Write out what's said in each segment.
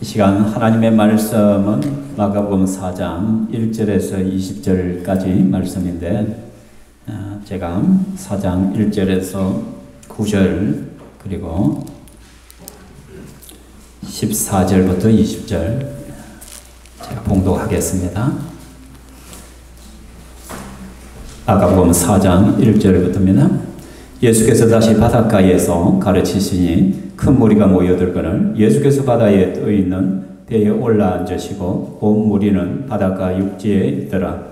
시간 하나님의 말씀은 마가복음 4장 1절에서 20절까지 말씀인데 제가 4장 1절에서 9절 그리고 14절부터 20절 제가 봉독하겠습니다. 마가복음 4장 1절부터입니다. 예수께서 다시 바닷가에서 가르치시니 큰 무리가 모여들거늘 예수께서 바다에 떠있는 배에 올라앉으시고 온 무리는 바닷가 육지에 있더라.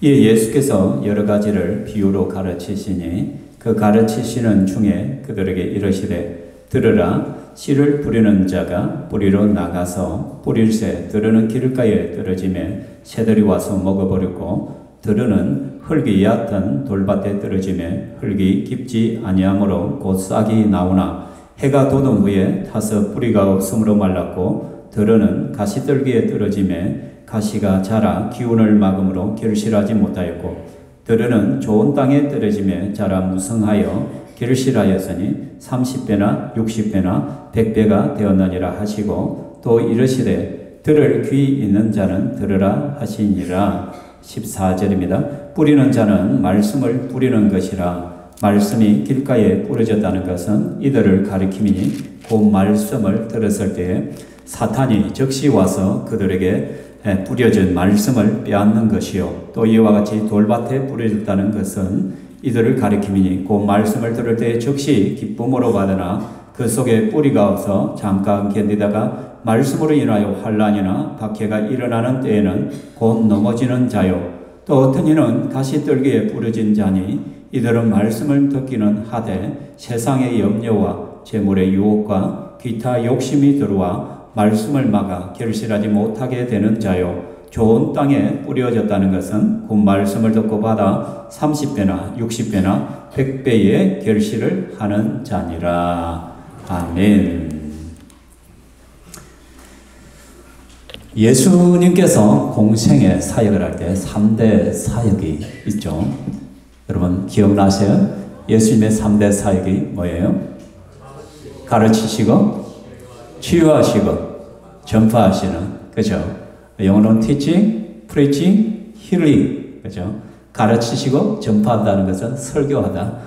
이에 예수께서 여러 가지를 비유로 가르치시니 그 가르치시는 중에 그들에게 이르시되 들으라. 씨를 뿌리는 자가 뿌리로 나가서 뿌릴새 들으는 길가에 떨어지매 새들이 와서 먹어버렸고 들으는 흙이 얕은 돌밭에 떨어지매 흙이 깊지 아니하므로 곧 싹이 나오나 해가 돋은 후에 타서 뿌리가 없으므로 말랐고 들으는 가시떨기에 떨어지매 가시가 자라 기운을 막음으로 결실하지 못하였고 들으는 좋은 땅에 떨어지매 자라 무성하여 결실하였으니 30배나 60배나 100배가 되었느니라 하시고 또 이르시되 들을 귀 있는 자는 들으라 하시니라. 14절입니다. 뿌리는 자는 말씀을 뿌리는 것이라. 말씀이 길가에 뿌려졌다는 것은 이들을 가리킴이니 그 말씀을 들었을 때에 사탄이 즉시 와서 그들에게 뿌려진 말씀을 빼앗는 것이요 또 이와 같이 돌밭에 뿌려졌다는 것은 이들을 가리킴이니 그 말씀을 들을 때에 즉시 기쁨으로 받으나 그 속에 뿌리가 없어 잠깐 견디다가 말씀으로 인하여 환난이나 박해가 일어나는 때에는 곧 넘어지는 자요 또 어떤 이는 가시떨기에 뿌려진 자니 이들은 말씀을 듣기는 하되 세상의 염려와 재물의 유혹과 기타 욕심이 들어와 말씀을 막아 결실하지 못하게 되는 자요 좋은 땅에 뿌려졌다는 것은 그 말씀을 듣고 받아 30배나 60배나 100배의 결실을 하는 자니라. 아멘. 예수님께서 공생의 사역을 할 때 3대 사역이 있죠. 여러분 기억나세요? 예수님의 3대 사역이 뭐예요? 가르치시고 치유하시고 전파하시는, 그죠? 영어로는 teaching, preaching, healing, 그죠? 가르치시고 전파한다는 것은 설교하다,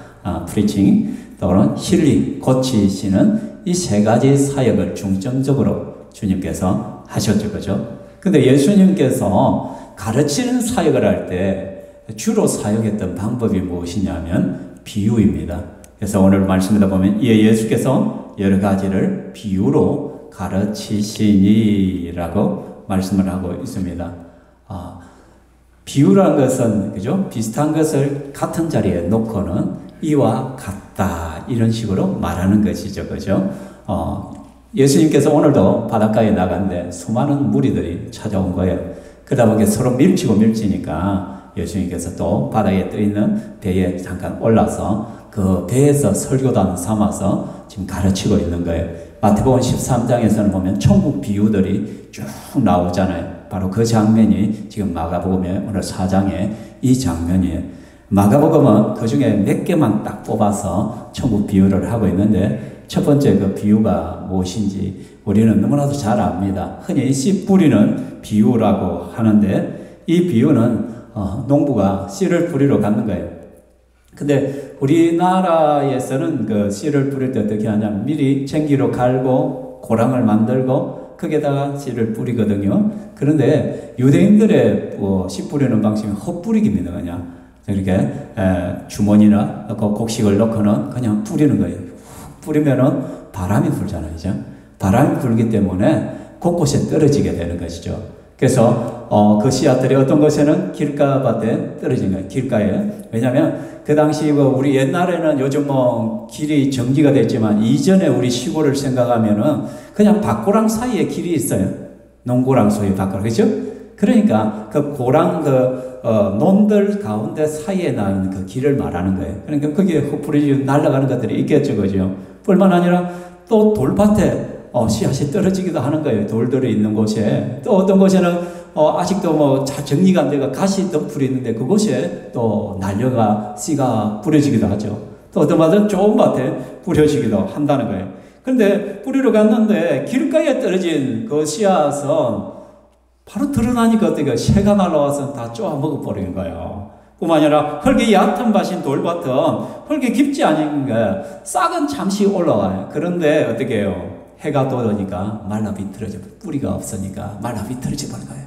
preaching, 또는 healing, 고치시는 이 세 가지 사역을 중점적으로 주님께서 하셨죠, 그죠? 근데 예수님께서 가르치는 사역을 할 때 주로 사용했던 방법이 무엇이냐면 비유입니다. 그래서 오늘 말씀에다 보면 예수께서 여러 가지를 비유로 가르치시니라고 말씀을 하고 있습니다. 비유라는 것은, 그죠? 비슷한 것을 같은 자리에 놓고는 이와 같다 이런 식으로 말하는 것이죠, 그죠? 예수님께서 오늘도 바닷가에 나갔는데 수많은 무리들이 찾아온 거예요. 그러다 보니까 서로 밀치니까 예수님께서 또 바다에 떠있는 배에 잠깐 올라서 그 배에서 설교단 삼아서 지금 가르치고 있는 거예요. 마태복음 13장에서는 보면 천국 비유들이 쭉 나오잖아요. 바로 그 장면이 지금 마가복음의 오늘 4장에 이 장면이에요. 마가복음은 그 중에 몇 개만 딱 뽑아서 천국 비유를 하고 있는데 첫 번째 그 비유가 무엇인지 우리는 너무나도 잘 압니다. 흔히 씨 뿌리는 비유라고 하는데 이 비유는 농부가 씨를 뿌리러 가는 거예요. 근데 우리나라에서는 그 씨를 뿌릴 때 어떻게 하냐면 미리 쟁기로 갈고 고랑을 만들고 거기에다가 씨를 뿌리거든요. 그런데 유대인들의 씨 뿌리는 방식은 헛뿌리기입니다. 그냥 이렇게 주머니나 곡식을 넣고는 그냥 뿌리는 거예요. 뿌리면은 바람이 불잖아요. 그죠? 바람이 불기 때문에 곳곳에 떨어지게 되는 것이죠. 그래서 그 씨앗들이 어떤 곳에는 길가밭에 떨어진 거예요. 길가에. 왜냐하면 그 당시 우리 옛날에는 요즘 길이 정지가 됐지만 이전에 우리 시골을 생각하면은 그냥 밭고랑 사이에 길이 있어요. 농고랑 소위 밭고랑, 그렇죠? 그러니까 그 고랑 논들 가운데 사이에 나는 그 길을 말하는 거예요. 그러니까 거기에 흩뿌리지 날아가는 것들이 있겠죠, 그죠? 뿐만 아니라 또 돌밭에 씨앗이 떨어지기도 하는 거예요. 돌들이 있는 곳에. 또 어떤 곳에는 아직도 잘 정리가 안 되고 가시 덩풀이 있는데 그곳에 또 날려가 씨가 뿌려지기도 하죠. 또 어떤 밭은 좁은 밭에 뿌려지기도 한다는 거예요. 그런데 뿌리러 갔는데 길가에 떨어진 그 씨앗은 바로 드러나니까 어떻게 새가 날아와서 다 쪼아 먹어버리는 거예요. 뿐만 아니라 흙이 얕은 밭인 돌밭은 흙이 깊지 않은 거야. 싹은 잠시 올라와요. 그런데 어떻게 해요? 해가 돋으니까 말라 비틀어져, 뿌리가 없으니까 말라 비틀어져 버린 거예요.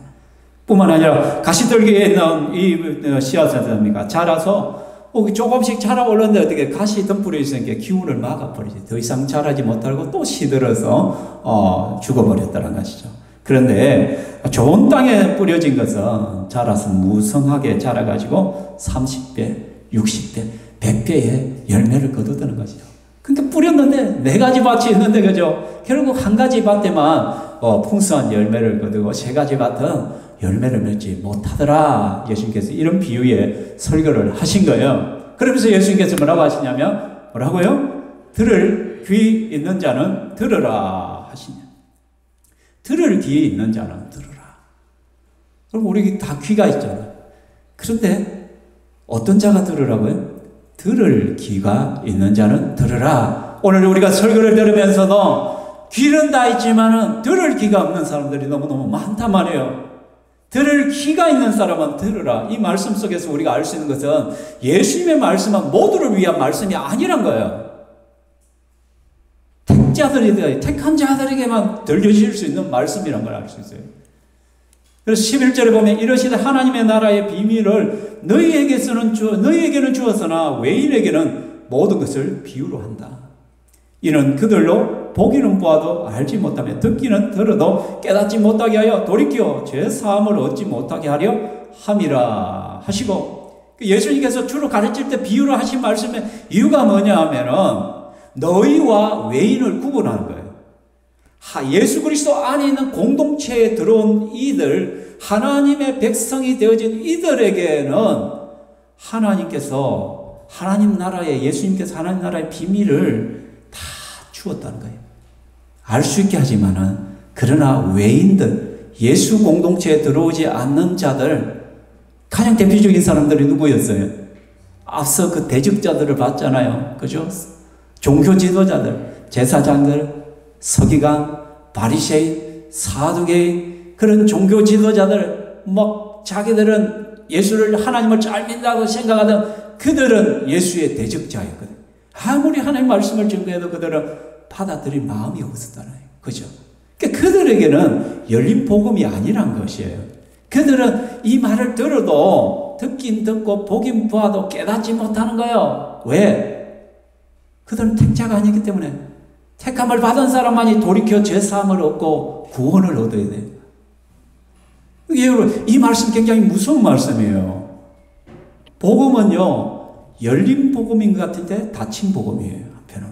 뿐만 아니라 가시떨기에 있는 이 씨앗은 어떻습니까? 자라서 조금씩 자라 올랐는데 어떻게 가시 덤불에 있으니까 기운을 막아버리지. 더 이상 자라지 못하고 또 시들어서 죽어버렸다는 것이죠. 그런데 좋은 땅에 뿌려진 것은 자라서 무성하게 자라가지고 30배, 60배, 100배의 열매를 거두드는 것이죠. 그러니까 뿌렸는데 4가지 밭이 있는데 그죠? 결국 한 가지 밭에만 풍성한 열매를 거두고 3가지 밭은 열매를 맺지 못하더라. 예수님께서 이런 비유의 설교를 하신 거예요. 그러면서 예수님께서 뭐라고 하시냐면 뭐라고요? 들을 귀 있는 자는 들으라 하시냐. 들을 귀 있는 자는 들으라. 그럼 우리 다 귀가 있잖아요. 그런데 어떤 자가 들으라고요? 들을 귀가 있는 자는 들으라. 오늘 우리가 설교를 들으면서도 귀는 다 있지만은 들을 귀가 없는 사람들이 너무너무 많단 말이에요. 들을 귀가 있는 사람은 들으라. 이 말씀 속에서 우리가 알 수 있는 것은 예수님의 말씀은 모두를 위한 말씀이 아니란 거예요. 택한 자들에게만 들려질 수 있는 말씀이란 걸 알 수 있어요. 그래서 11절에 보면 이러시되 하나님의 나라의 비밀을 너희에게는 주었으나 외인에게는 모든 것을 비유로 한다. 이는 그들로 보기는 보아도 알지 못하며 듣기는 들어도 깨닫지 못하게 하여 돌이켜 죄 사함을 얻지 못하게 하려 함이라 하시고, 예수님께서 주로 가르칠 때 비유로 하신 말씀의 이유가 뭐냐 하면은 너희와 외인을 구분하는 거예요. 예수 그리스도 안에 있는 공동체에 들어온 이들, 하나님의 백성이 되어진 이들에게는 하나님께서 예수님께서 하나님 나라의 비밀을 다 주었다는 거예요. 알 수 있게 하지만은, 그러나 외인들, 예수 공동체에 들어오지 않는 자들, 가장 대표적인 사람들이 누구였어요? 앞서 그 대적자들을 봤잖아요. 그죠? 종교 지도자들, 제사장들, 서기관, 바리새인, 사두개인, 그런 종교 지도자들, 자기들은 예수를, 하나님을 잘 믿는다고 생각하던 그들은 예수의 대적자였거든. 아무리 하나님 말씀을 증거해도 그들은 받아들일 마음이 없었잖아요. 그죠? 그러니까 그들에게는 열린 복음이 아니란 것이에요. 그들은 이 말을 들어도 듣긴 듣고 보긴 보아도 깨닫지 못하는 거예요. 왜? 그들은 택자가 아니기 때문에. 택함을 받은 사람만이 돌이켜 죄사함을 얻고 구원을 얻어야 돼요. 여러분, 이 말씀 굉장히 무서운 말씀이에요. 복음은요, 열린 복음인 것 같은데 닫힌 복음이에요. 한편은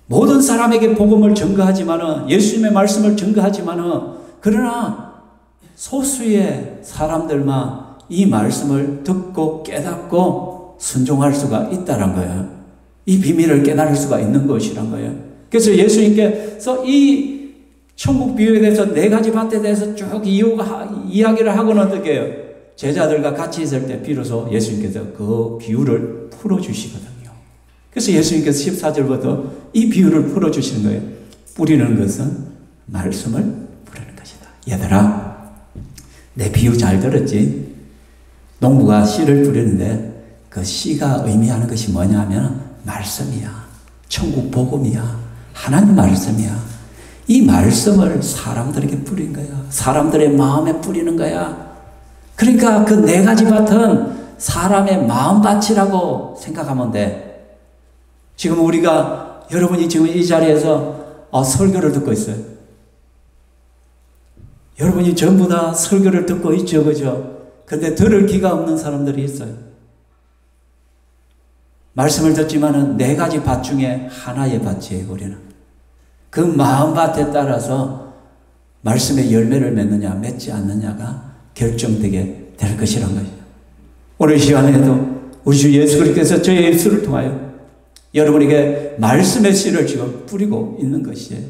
모든 사람에게 복음을 증거하지만은, 예수님의 말씀을 증거하지만은, 그러나 소수의 사람들만 이 말씀을 듣고 깨닫고 순종할 수가 있다는 거예요. 이 비밀을 깨달을 수가 있는 것이란 거예요. 그래서 예수님께서 이 천국 비유에 대해서 4가지 밭에 대해서 쭉 이야기를 하고는 어떻게 해요? 제자들과 같이 있을 때 비로소 예수님께서 그 비유를 풀어주시거든요. 그래서 예수님께서 14절부터 이 비유를 풀어주시는 거예요. 뿌리는 것은 말씀을 뿌리는 것이다. 얘들아, 내 비유 잘 들었지? 농부가 씨를 뿌리는데 그 씨가 의미하는 것이 뭐냐 하면 말씀이야. 천국 복음이야. 하나님 말씀이야. 이 말씀을 사람들에게 뿌린 거야. 사람들의 마음에 뿌리는 거야. 그러니까 그 4가지 밭은 사람의 마음밭이라고 생각하면 돼. 지금 여러분이 지금 이 자리에서 설교를 듣고 있어요. 여러분이 전부 다 설교를 듣고 있죠, 그죠? 근데 들을 귀가 없는 사람들이 있어요. 말씀을 듣지만은 4가지 밭 중에 하나의 밭이에요, 우리는. 그 마음밭에 따라서 말씀의 열매를 맺느냐, 맺지 않느냐가 결정되게 될 것이란 거죠. 오늘 시간에도 우리 주 예수 그리스도께서 저의 입술을 통하여 여러분에게 말씀의 씨를 지금 뿌리고 있는 것이에요.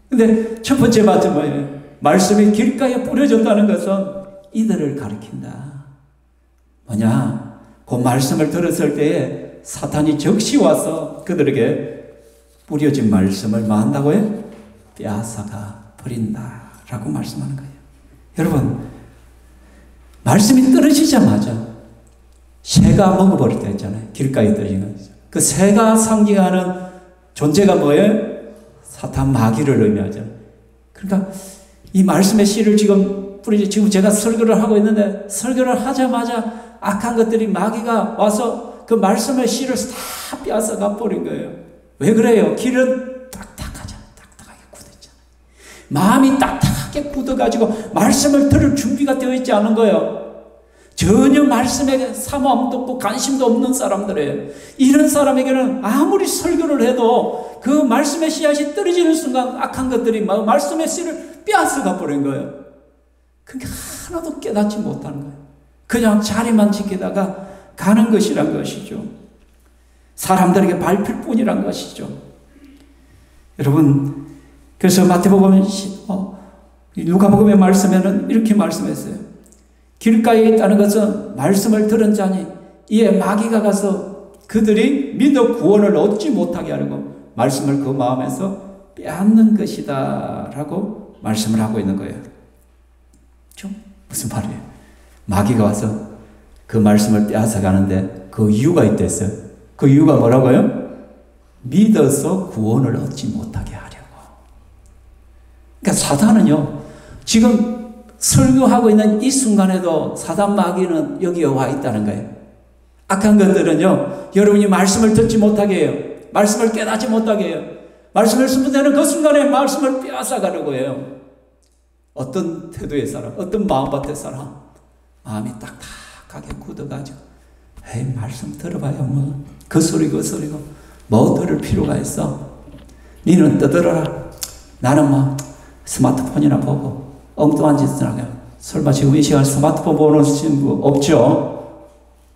근데 첫 번째 밭은 뭐예요? 말씀이 길가에 뿌려졌다는 것은 이들을 가리킨다. 뭐냐? 그 말씀을 들었을 때에 사탄이 적시 와서 그들에게 뿌려진 말씀을 뭐 한다고요? 빼앗아가 버린다라고 말씀하는 거예요. 여러분, 말씀이 떨어지자마자 새가 먹어버릴 때 있잖아요. 길가에 떨어진 거. 그 새가 상징하는 존재가 뭐예요? 사탄 마귀를 의미하잖아요. 그러니까 이 말씀의 씨를 지금 뿌리지, 지금 제가 설교를 하고 있는데 설교를 하자마자 악한 것들이 마귀가 와서 그 말씀의 씨를 다 빼앗아가 버린 거예요. 왜 그래요? 길은 딱딱하잖아요. 딱딱하게 굳었잖아요. 마음이 딱딱하게 굳어가지고 말씀을 들을 준비가 되어 있지 않은 거예요. 전혀 말씀에 사모함도 없고 관심도 없는 사람들이에요. 이런 사람에게는 아무리 설교를 해도 그 말씀의 씨앗이 떨어지는 순간 악한 것들이 말씀의 씨를 빼앗아가 버린 거예요. 그러니까 하나도 깨닫지 못하는 거예요. 그냥 자리만 지키다가 가는 것이란 것이죠. 사람들에게 밟힐 뿐이란 것이죠. 여러분, 그래서 마태복음, 누가복음의 말씀에는 이렇게 말씀했어요. 길가에 있다는 것은 말씀을 들은 자니 이에 마귀가 가서 그들이 믿어 구원을 얻지 못하게 하려고 말씀을 그 마음에서 빼앗는 것이다 라고 말씀을 하고 있는 거예요. 무슨 말이에요? 마귀가 와서 그 말씀을 빼앗아 가는데 그 이유가 있댔어요. 그 이유가 뭐라고요? 믿어서 구원을 얻지 못하게 하려고. 그러니까 사탄은요, 지금 설교하고 있는 이 순간에도 사단 마귀는 여기에 와 있다는 거예요. 악한 것들은요, 여러분이 말씀을 듣지 못하게 해요. 말씀을 깨닫지 못하게 해요. 말씀을 선포되는 그 순간에 말씀을 빼앗아 가려고 해요. 어떤 태도의 사람, 어떤 마음밭의 사람, 마음이 딱딱하게 굳어가지고, 에이, 말씀 들어봐요. 뭐, 그 소리고 뭐 들을 필요가 있어. 니는 떠들어라. 나는 뭐, 스마트폰이나 보고, 엉뚱한 짓을 하게. 설마 지금 이 시간 스마트폰 보는 친구 없죠?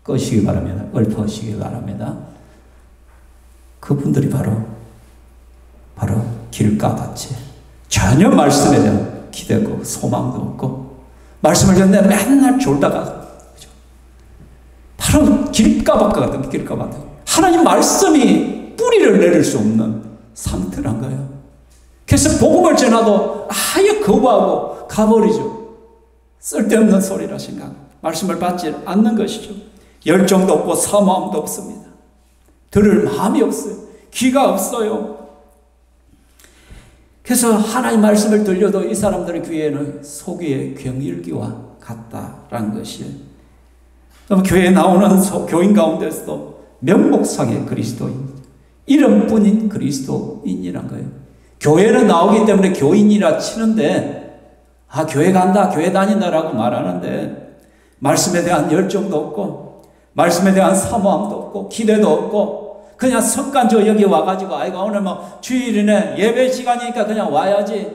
끄시기 바랍니다. 읊으시기 바랍니다. 그분들이 바로 길가같이 전혀 말씀에 대한 기대고 소망도 없고 말씀을 듣는데 맨날 졸다가 바로 길가밭과 같은 길가밭. 하나님 말씀이 뿌리를 내릴 수 없는 상태란 거예요. 그래서 복음을 전하도 아예 거부하고 가버리죠. 쓸데없는 소리라 생각. 말씀을 받지 않는 것이죠. 열정도 없고 사모함도 없습니다. 들을 마음이 없어요. 귀가 없어요. 그래서 하나님 말씀을 들려도 이 사람들의 귀에는 소귀의 경일기와 같다라는 것이에요. 교회에 나오는 교인 가운데서도 명목상의 그리스도인, 이름뿐인 그리스도인이란 거예요. 교회는 나오기 때문에 교인이라 치는데, 교회 간다, 교회 다닌다라고 말하는데, 말씀에 대한 열정도 없고, 말씀에 대한 사모함도 없고, 기대도 없고, 그냥 습관적으로 여기 와가지고, 아이고, 오늘 뭐 주일이네, 예배 시간이니까 그냥 와야지.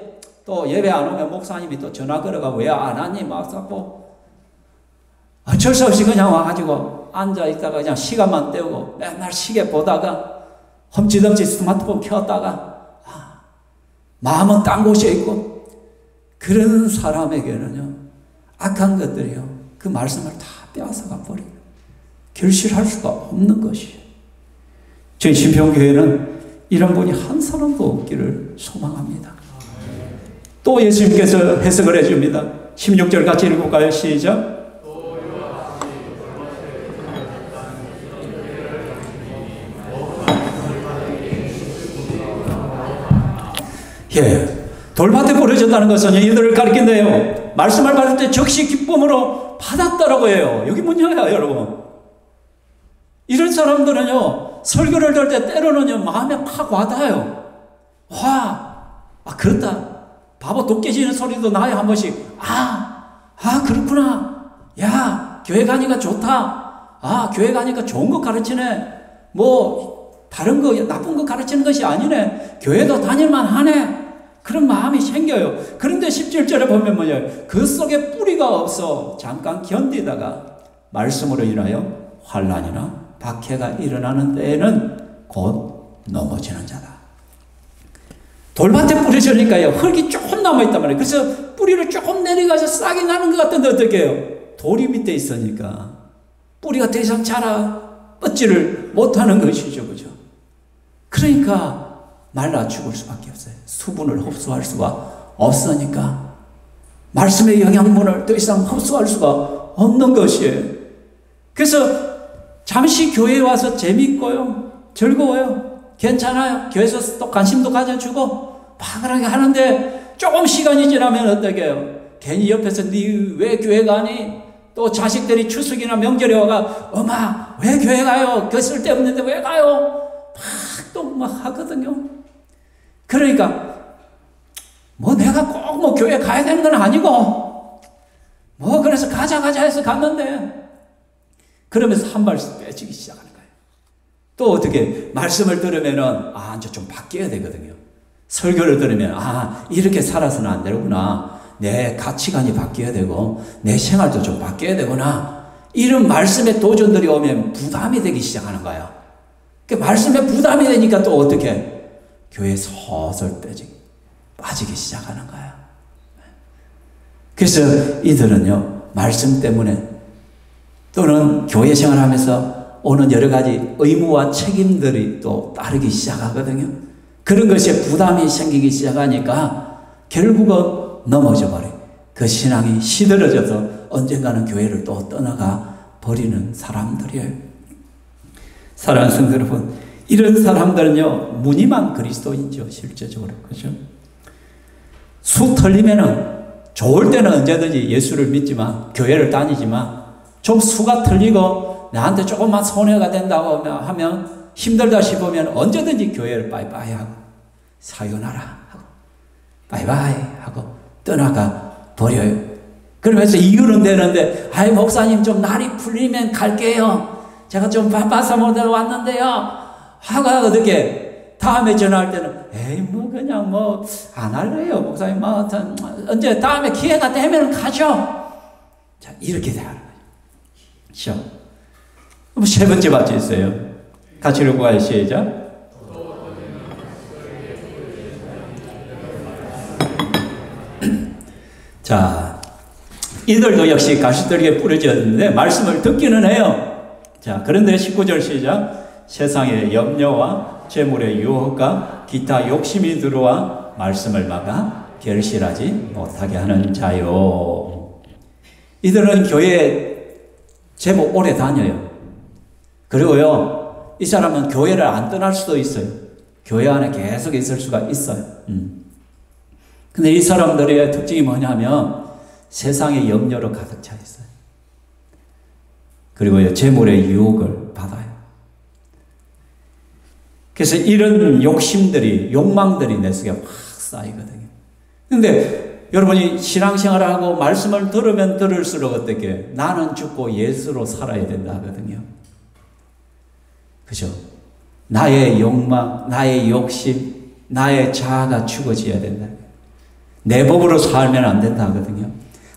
또 예배 안 오면 목사님이 또 전화 걸어가, 왜 안 왔니? 막 자꾸. 어쩔 수 없이 그냥 와가지고 앉아있다가 그냥 시간만 때우고, 맨날 시계 보다가, 험지덕지 스마트폰 켰다가, 마음은 딴 곳에 있고, 그런 사람에게는요, 악한 것들이요, 그 말씀을 다 빼앗아가 버려요. 결실할 수가 없는 것이에요. 저희 신평교회는 이런 분이 한 사람도 없기를 소망합니다. 또 예수님께서 해석을 해줍니다. 16절 같이 읽어볼까요? 시작. 예, 돌밭에 뿌려졌다는 것은 이들을 가리킨대요. 말씀을 받을 때 즉시 기쁨으로 받았다라고 해요. 여기 뭐냐요, 여러분. 이런 사람들은요, 설교를 들 때 때로는요, 마음에 팍 와닿아요. 그렇다. 바보 독 깨지는 소리도 나요, 한 번씩. 그렇구나. 야, 교회 가니까 좋다. 교회 가니까 좋은 거 가르치네. 뭐, 다른 거, 나쁜 거 가르치는 것이 아니네. 교회도 다닐만 하네. 그런 마음이 생겨요. 그런데 17절에 보면 뭐예요? 그 속에 뿌리가 없어 잠깐 견디다가 말씀으로 인하여 환난이나 박해가 일어나는 때에는 곧 넘어지는 자다. 돌밭에 뿌려지니까요, 흙이 조금 남아있단 말이에요. 그래서 뿌리를 조금 내려가서 싹이 나는 것 같은데 어떻게 해요? 돌이 밑에 있으니까 뿌리가 더 이상 자라 뻗지를 못하는 것이죠. 그죠? 그러니까 말라 죽을 수밖에 없어요. 수분을 흡수할 수가 없으니까 말씀의 영양분을 더 이상 흡수할 수가 없는 것이에요. 그래서 잠시 교회에 와서 재밌고요, 즐거워요, 괜찮아요, 교회에서 또 관심도 가져주고 막 그렇게 하는데 조금 시간이 지나면 어떻게 해요? 괜히 옆에서 니 왜 교회 가니? 또 자식들이 추석이나 명절에 와가 엄마 왜 교회 가요? 그 쓸데없는데 왜 가요? 막 하거든요. 그러니까 뭐 내가 꼭 뭐 교회 가야 되는 건 아니고 뭐 그래서 가자 해서 갔는데 그러면서 한 발씩 빼지기 시작하는 거예요. 또 어떻게 말씀을 들으면은 이제 좀 바뀌어야 되거든요. 설교를 들으면 이렇게 살아서는 안 되구나. 내 가치관이 바뀌어야 되고 내 생활도 좀 바뀌어야 되구나. 이런 말씀의 도전들이 오면 부담이 되기 시작하는 거예요. 그 말씀에 부담이 되니까 또 어떻게 교회에 서서히 빠지기 시작하는 거예요. 그래서 이들은요, 말씀 때문에 또는 교회 생활하면서 오는 여러 가지 의무와 책임들이 또 따르기 시작하거든요. 그런 것에 부담이 생기기 시작하니까 결국은 넘어져 버려요. 그 신앙이 시들어져서 언젠가는 교회를 또 떠나가 버리는 사람들이에요. 사랑하는 성도 여러분, 이런 사람들은요, 무늬만 그리스도인이죠, 실제적으로. 그죠? 수 틀리면은 좋을 때는 언제든지 예수를 믿지만, 교회를 다니지만, 좀 수가 틀리고 나한테 조금만 손해가 된다고 하면 힘들다 싶으면 언제든지 교회를 빠이빠이 하고 사요나라 하고 빠이빠이 하고 떠나가 버려요. 그러면서 이유는 되는데 목사님 좀 날이 풀리면 갈게요. 제가 좀 바빠서 못 왔는데요. 하고 어떻게 다음에 전화할 때는 뭐 그냥 뭐 안 할래요. 목사님 뭐 언제 다음에 기회가 되면 가죠. 자, 이렇게 돼야 하는 거죠. 세 번째 받쳐 있어요. 같이 읽어봐요. 시작. 자, 이들도 역시 가시떨기에 뿌려졌는데 말씀을 듣기는 해요. 자, 그런데 19절 시작. 세상의 염려와 재물의 유혹과 기타 욕심이 들어와 말씀을 막아 결실하지 못하게 하는 자요. 이들은 교회에 제법 오래 다녀요. 그리고요, 이 사람은 교회를 안 떠날 수도 있어요. 교회 안에 계속 있을 수가 있어요. 근데 이 사람들의 특징이 뭐냐면 세상의 염려로 가득 차 있어요. 그리고 재물의 유혹을 받아요. 그래서 이런 욕심들이, 욕망들이 내 속에 확 쌓이거든요. 근데 여러분이 신앙생활을 하고 말씀을 들으면 들을수록 어떻게 나는 죽고 예수로 살아야 된다 하거든요. 그죠? 나의 욕망, 나의 욕심, 나의 자아가 죽어져야 된다. 내 법으로 살면 안 된다 하거든요.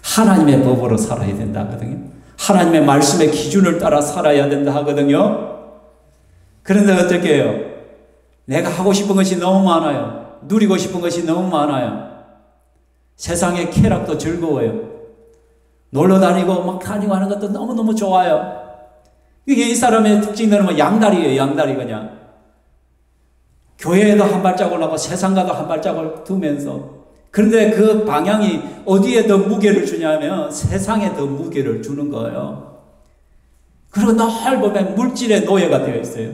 하나님의 법으로 살아야 된다 하거든요. 하나님의 말씀의 기준을 따라 살아야 된다 하거든요. 그런데 어떻게 해요? 내가 하고 싶은 것이 너무 많아요. 누리고 싶은 것이 너무 많아요. 세상의 쾌락도 즐거워요. 놀러 다니고 막 다니고 하는 것도 너무너무 좋아요. 이게 이 사람의 특징들은 뭐 양다리예요. 양다리 그냥. 교회에도 한 발자국을 하고 세상과도 한 발자국을 두면서 그런데 그 방향이 어디에 더 무게를 주냐면 세상에 더 무게를 주는 거예요. 그리고 늘 보면 물질의 노예가 되어 있어요.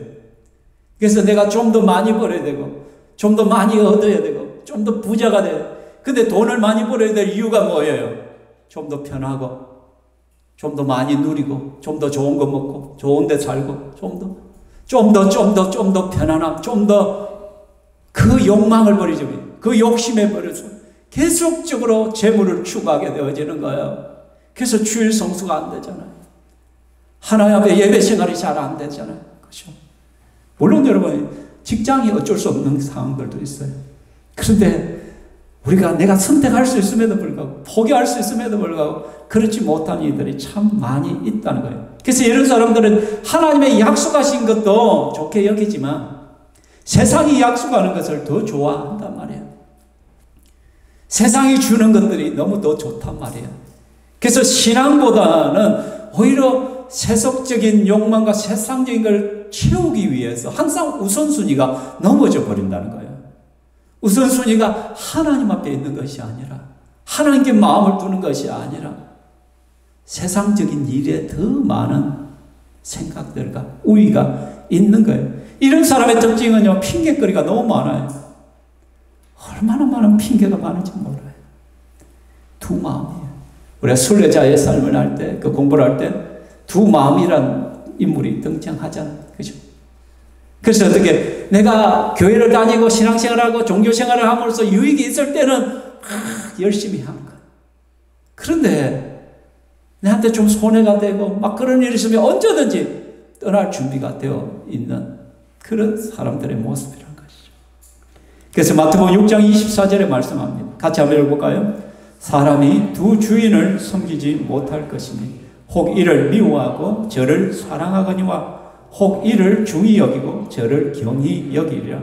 그래서 내가 좀 더 많이 벌어야 되고 좀 더 많이 얻어야 되고 좀 더 부자가 돼야 돼요. 근데 돈을 많이 벌어야 될 이유가 뭐예요? 좀 더 편하고 좀 더 많이 누리고 좀 더 좋은 거 먹고 좋은 데 살고 좀 더 편안함, 좀 더 그 욕망을 버리죠. 그 욕심에 버려서 계속적으로 재물을 추구하게 되어지는 거예요. 그래서 주일 성수가 안 되잖아요. 하나님 앞에 예배 생활이 잘 안 되잖아요. 그렇죠? 물론 여러분 직장이 어쩔 수 없는 상황들도 있어요. 그런데 내가 선택할 수 있음에도 불구하고 포기할 수 있음에도 불구하고 그렇지 못한 이들이 참 많이 있다는 거예요. 그래서 이런 사람들은 하나님의 약속하신 것도 좋게 여기지만 세상이 약속하는 것을 더 좋아한단 말이에요. 세상이 주는 것들이 너무 더 좋단 말이에요. 그래서 신앙보다는 오히려 세속적인 욕망과 세상적인 걸 채우기 위해서 항상 우선순위가 넘어져 버린다는 거예요. 우선순위가 하나님 앞에 있는 것이 아니라, 하나님께 마음을 두는 것이 아니라 세상적인 일에 더 많은 생각들과 우위가 있는 거예요. 이런 사람의 특징은요, 핑계거리가 너무 많아요. 얼마나 많은 핑계가 많은지 몰라요. 두 마음이에요. 우리가 순례자의 삶을 할 때, 그 공부를 할 때 두 마음이란 인물이 등장하잖아요. 그죠? 그래서 어떻게 내가 교회를 다니고 신앙생활하고 종교생활을 함으로써 유익이 있을 때는 열심히 하는 거예요. 그런데 내한테 좀 손해가 되고 막 그런 일이 있으면 언제든지 떠날 준비가 되어 있는 그런 사람들의 모습이라는 것이죠. 그래서 마태복음 6장 24절에 말씀합니다. 같이 한번 읽어볼까요? 사람이 두 주인을 섬기지 못할 것이니 혹 이를 미워하고 저를 사랑하거니와 혹 이를 중히 여기고 저를 경히 여기리라.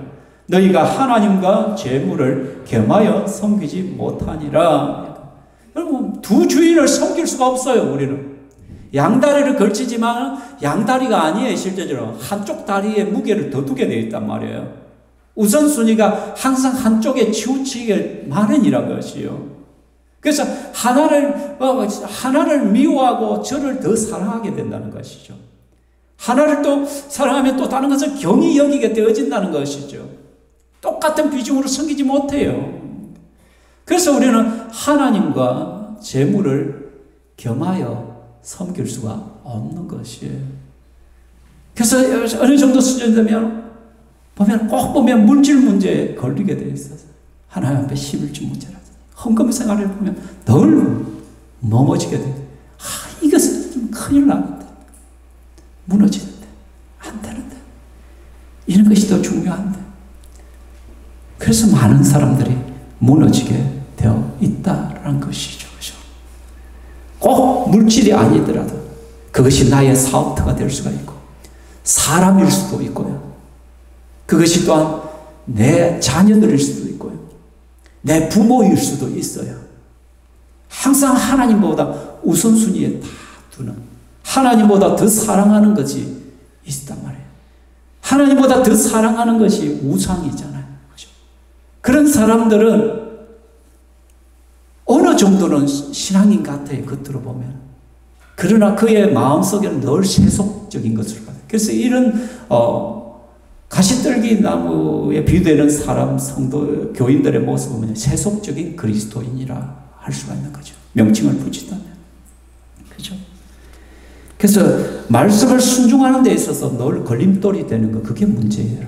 너희가 하나님과 재물을 겸하여 섬기지 못하니라. 여러분, 두 주인을 섬길 수가 없어요. 우리는 양다리를 걸치지만 양다리가 아니에요. 실제적으로 한쪽 다리에 무게를 더 두게 되어 있단 말이에요. 우선순위가 항상 한쪽에 치우치게 마련이란 것이요. 그래서 하나를 미워하고 저를 더 사랑하게 된다는 것이죠. 하나를 또 사랑하면 또 다른 것을 경히 여기게 되어진다는 것이죠. 똑같은 비중으로 섬기지 못해요. 그래서 우리는 하나님과 재물을 겸하여 섬길 수가 없는 것이에요. 그래서 어느 정도 수준 되면 꼭 보면 물질 문제에 걸리게 되어 있어서 하나님 앞에 11조 문제라든지 헌금 생활을 보면 늘 넘어지게 돼요. 이것은 좀 큰일 나는데, 무너지는데, 안 되는데, 이런 것이 더 중요한데. 그래서 많은 사람들이 무너지게 되어 있다라는 것이죠. 그렇죠? 꼭 물질이 아니더라도 그것이 나의 사업터가 될 수가 있고, 사람일 수도 있고요. 그것이 또한 내 자녀들일 수도 있고요. 내 부모일 수도 있어요. 항상 하나님보다 우선순위에 다 두는, 하나님보다 더 사랑하는 것이 있단 말이에요. 하나님보다 더 사랑하는 것이 우상이잖아요. 그렇죠? 그런 사람들은 어느 정도는 신앙인 같아요. 겉으로 보면. 그러나 그의 마음속에는 늘 세속적인 것을 봐요. 그래서 이런 가시떨기 나무에 비유되는 사람, 성도, 교인들의 모습을 보면 세속적인 그리스도인이라 할 수가 있는 거죠. 명칭을 붙인다면. 그죠? 그래서 말씀을 순종하는 데 있어서 늘 걸림돌이 되는 거, 그게 문제예요.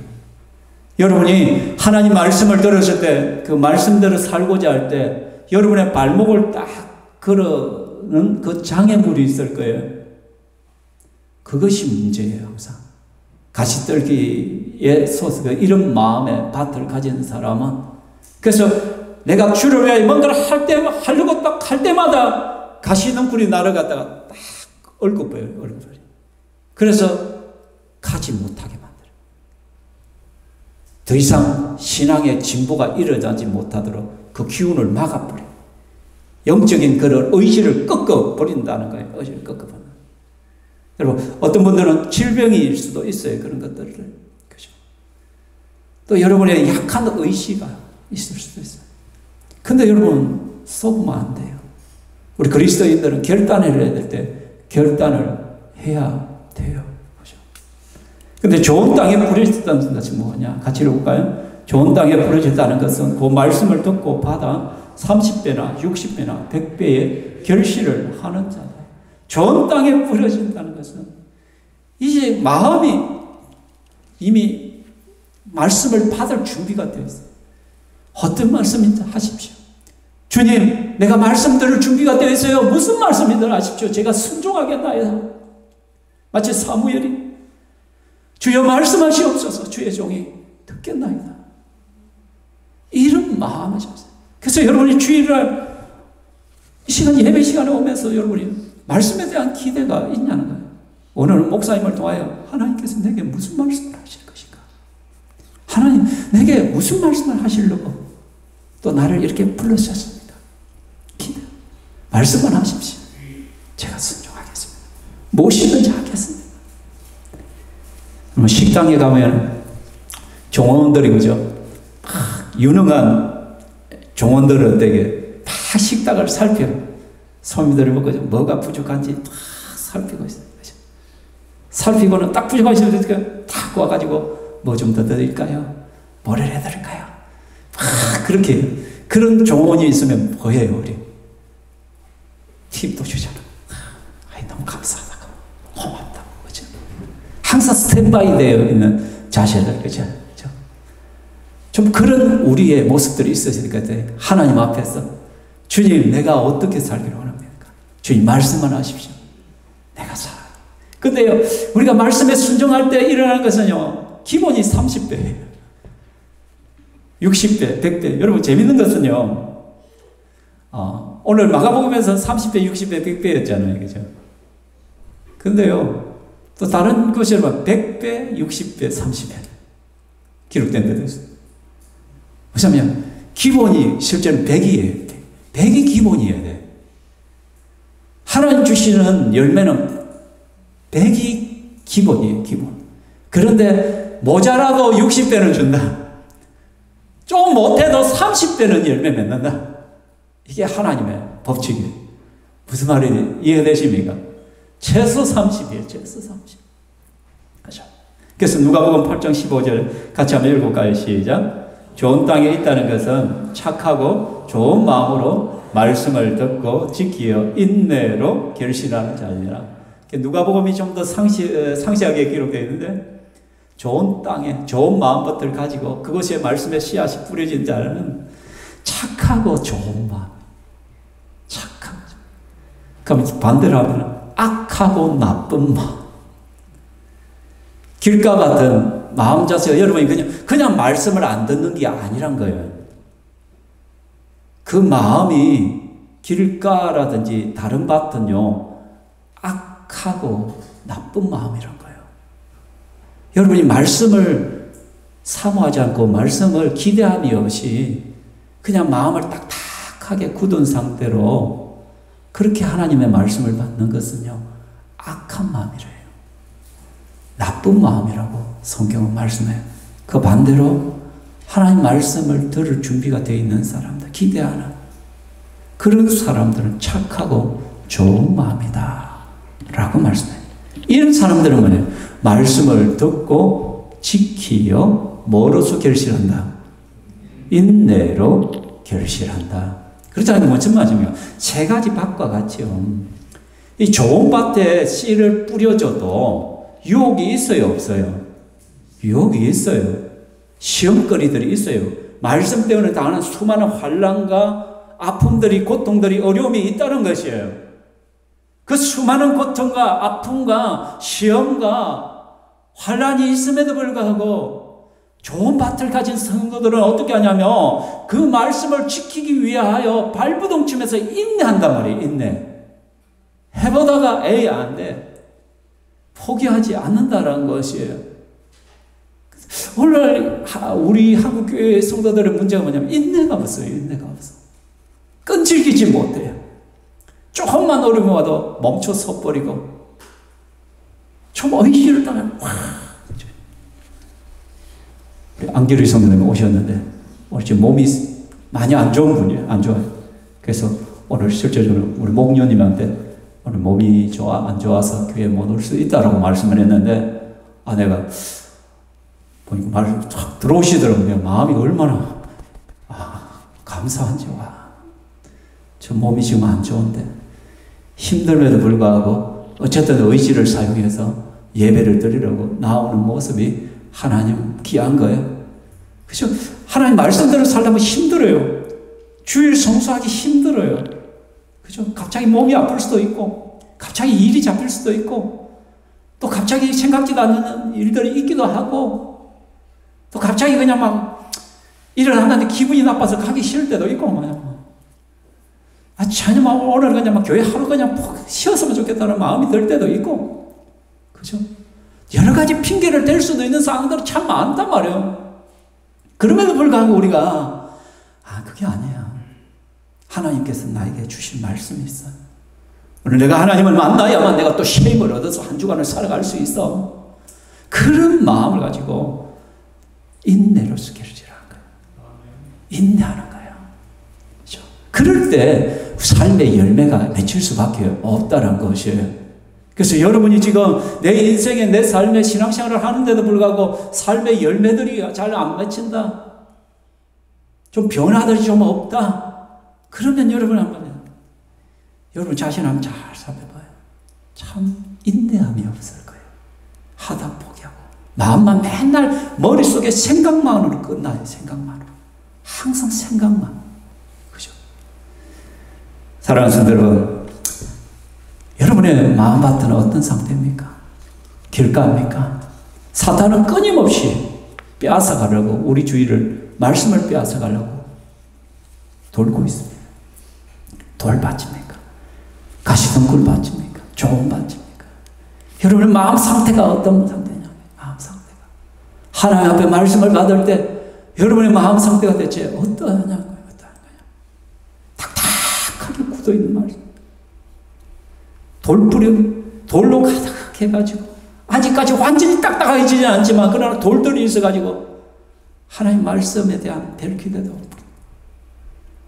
여러분이 하나님 말씀을 들었을 때, 그 말씀대로 살고자 할 때, 여러분의 발목을 딱 걸어는 그 장애물이 있을 거예요. 그것이 문제예요, 항상. 가시떨기에 솟아 이런 마음의 밭을 가진 사람은, 그래서 내가 주를 위하여 뭔가를 하려고 딱 할 때마다 가시넝쿨이 날아갔다가 딱 얽어버려요, 얼굴이. 그래서 가지 못하게 만들어요. 더 이상 신앙의 진보가 이루어지지 못하도록 그 기운을 막아버려요. 영적인 그런 의지를 꺾어버린다는 거예요. 의지를 꺾어버린다. 여러분, 어떤 분들은 질병일 수도 있어요. 그런 것들을. 그죠? 또 여러분의 약한 의지가 있을 수도 있어요. 근데 여러분, 속으면 안 돼요. 우리 그리스도인들은 결단을 해야 될 때 결단을 해야 돼요. 그죠? 근데 좋은 땅에 부러졌다는 것이 뭐냐? 같이 읽어볼까요? 좋은 땅에 부러졌다는 것은 그 말씀을 듣고 받아 30배나 60배나 100배의 결실을 하는 자다. 좋은 땅에 부러진다는 것은 이제 마음이 이미 말씀을 받을 준비가 되어 있어요. 어떤 말씀인지 하십시오. 주님, 내가 말씀 들을 준비가 되어 있어요. 무슨 말씀이든 하십시오. 제가 순종하겠나이다. 마치 사무엘이 주여 말씀하시옵소서, 주의 종이 듣겠나이다. 이런 마음이셨어요. 그래서 여러분이 주일날 이 시간, 예배 시간에 오면서 여러분이 말씀에 대한 기대가 있냐는 거예요. 오늘은 목사님을 통하여 하나님께서 내게 무슨 말씀을 하실 것인가? 하나님, 내게 무슨 말씀을 하시려고 또 나를 이렇게 불러주셨습니다. 기대. 말씀만 하십시오. 제가 순종하겠습니다. 무엇이든지 하겠습니다. 식당에 가면 종업원들이 그죠? 유능한 종원들은 되게 다 식탁을 살펴. 손님들이 먹고 뭐가 부족한지 다 살피고 있어요. 그죠? 살피고는 딱 부족한 거 있으면 딱 와가지고 뭐 좀 더 드릴까요? 뭐를 해드릴까요? 그렇게 그런 종원이 있으면 뭐예요, 우리? 팁도 주잖아. 아이, 너무 감사하다. 고맙다. 그죠? 항상 스탠바이 되어 있는 자세들, 그죠? 좀 그런 우리의 모습들이 있어야 될 것 같아요. 하나님 앞에서 주님, 내가 어떻게 살기를 원합니까? 주님, 말씀만 하십시오. 내가 살아요. 근데요, 우리가 말씀에 순종할 때 일어나는 것은요, 기본이 30배예요. 60배, 100배. 여러분, 재밌는 것은요, 오늘 마가복음에서 30배, 60배, 100배였잖아요. 그죠? 근데요, 또 다른 곳에 보면 100배, 60배, 30배. 기록된 데도 있어요. 왜냐하면 기본이 실제는 100이에요. 100이 기본이어야 돼. 하나님 주시는 열매는 100이 기본이에요. 기본. 그런데 모자라도 60배는 준다. 좀 못해도 30배는 열매 맺는다. 이게 하나님의 법칙이에요. 무슨 말이 이해되십니까? 최소 30이에요. 최소 30. 그렇죠? 그래서 누가복음 8장 15절 같이 한번 읽어볼까요? 시작. 좋은 땅에 있다는 것은 착하고 좋은 마음으로 말씀을 듣고 지키어 인내로 결실하는 자니라. 누가복음이 좀 더 상세하게 기록되어 있는데, 좋은 땅에 좋은 마음부터를 가지고 그것에 말씀의 씨앗이 뿌려진 자는 착하고 좋은 마음. 착하고. 그럼 반대로 하면 악하고 나쁜 마음. 길가 같은 마음 자세가 여러분이 그냥 말씀을 안 듣는 게 아니란 거예요. 그 마음이 길가라든지 다른 밭은요, 악하고 나쁜 마음이란 거예요. 여러분이 말씀을 사모하지 않고 말씀을 기대함이 없이 그냥 마음을 딱딱하게 굳은 상태로 그렇게 하나님의 말씀을 받는 것은요, 악한 마음이래요. 나쁜 마음이라고 성경은 말씀해요. 그 반대로 하나님 말씀을 들을 준비가 되어 있는 사람들, 기대하는 그런 사람들은 착하고 좋은 마음이다 라고 말씀해요. 이런 사람들은 뭐예요? 말씀을 듣고 지키어 뭐로서 결실한다? 인내로 결실한다. 그렇잖아요. 무슨 말씀이에요? 세 가지 밭과 같이요. 이 좋은 밭에 씨를 뿌려줘도 유혹이 있어요, 없어요? 유혹이 있어요. 시험거리들이 있어요. 말씀 때문에 당하는 수많은 환난과 아픔들이, 고통들이, 어려움이 있다는 것이에요. 그 수많은 고통과 아픔과 시험과 환난이 있음에도 불구하고 좋은 밭을 가진 성도들은 어떻게 하냐면 그 말씀을 지키기 위하여 발부동침해서 인내한단 말이에요. 인내. 해보다가 에이 안 돼. 포기하지 않는다는 것이에요. 오늘 우리 한국교회 성도들의 문제가 뭐냐면 인내가 없어요. 인내가 없어. 끈질기지 못해요. 조금만 어려움이 와도 멈춰 서버리고 좀 의지를 따면 안기리 성도님 오셨는데 오늘 지금 몸이 많이 안 좋은 분이에요. 안 좋아요. 그래서 오늘 실제적으로 우리 목녀님한테 오늘 몸이 안 좋아서 교회에 못 올 수 있다라고 말씀을 했는데 아내가 보니까 말 쫙 들어오시더라고요. 마음이 얼마나 감사한지 와. 저 몸이 지금 안 좋은데 힘듦에도 불구하고 어쨌든 의지를 사용해서 예배를 드리려고 나오는 모습이 하나님 귀한 거예요. 그죠? 하나님 말씀대로 살려면 힘들어요. 주일 성수하기 힘들어요. 그죠? 갑자기 몸이 아플 수도 있고, 갑자기 일이 잡힐 수도 있고, 또 갑자기 생각지도 않는 일들이 있기도 하고, 또 갑자기 그냥 막 일어났는데 기분이 나빠서 가기 싫을 때도 있고, 전혀 막 오늘 그냥 막 교회 하루 그냥 푹 쉬었으면 좋겠다는 마음이 들 때도 있고, 그죠? 여러 가지 핑계를 댈 수도 있는 상황들이 참 많단 말이에요. 그럼에도 불구하고 우리가, 그게 아니야. 하나님께서 나에게 주신 말씀이 있어. 오늘 내가 하나님을 만나야만 내가 또 힘을 얻어서 한 주간을 살아갈 수 있어. 그런 마음을 가지고 인내로서 결실한 거예요. 인내하는 거예요. 그렇죠? 그럴 때 삶의 열매가 맺힐 수밖에 없다는 것이에요. 그래서 여러분이 지금 내 인생에 내 삶의 신앙생활을 하는데도 불구하고 삶의 열매들이 잘 안 맺힌다. 좀 변화들이 좀 없다. 그러면 여러분 한번 여러분 자신 한번 잘 살펴봐요. 참 인내함이 없을 거예요. 하다 포기하고 마음만 맨날 머릿속에 생각만으로 끝나요. 생각만으로. 항상 생각만. 그죠? 사랑하는 여러분, 여러분의 마음밭은 어떤 상태입니까? 길가입니까? 사탄은 끊임없이 빼앗아가려고 우리 주위를 말씀을 빼앗아가려고 돌고 있습니다. 돌밭입니까? 가시덤굴 밭입니까? 좋은 밭입니까? 여러분의 마음 상태가 어떤 상태냐? 마음 상태가 하나님 앞에 말씀을 받을 때 여러분의 마음 상태가 대체 어떠하냐고요? 딱딱하게 굳어있는 말씀. 돌로 가득 해가지고 아직까지 완전히 딱딱해지지 않지만 그러나 돌들이 있어가지고 하나님 말씀에 대한 별 기대도 없고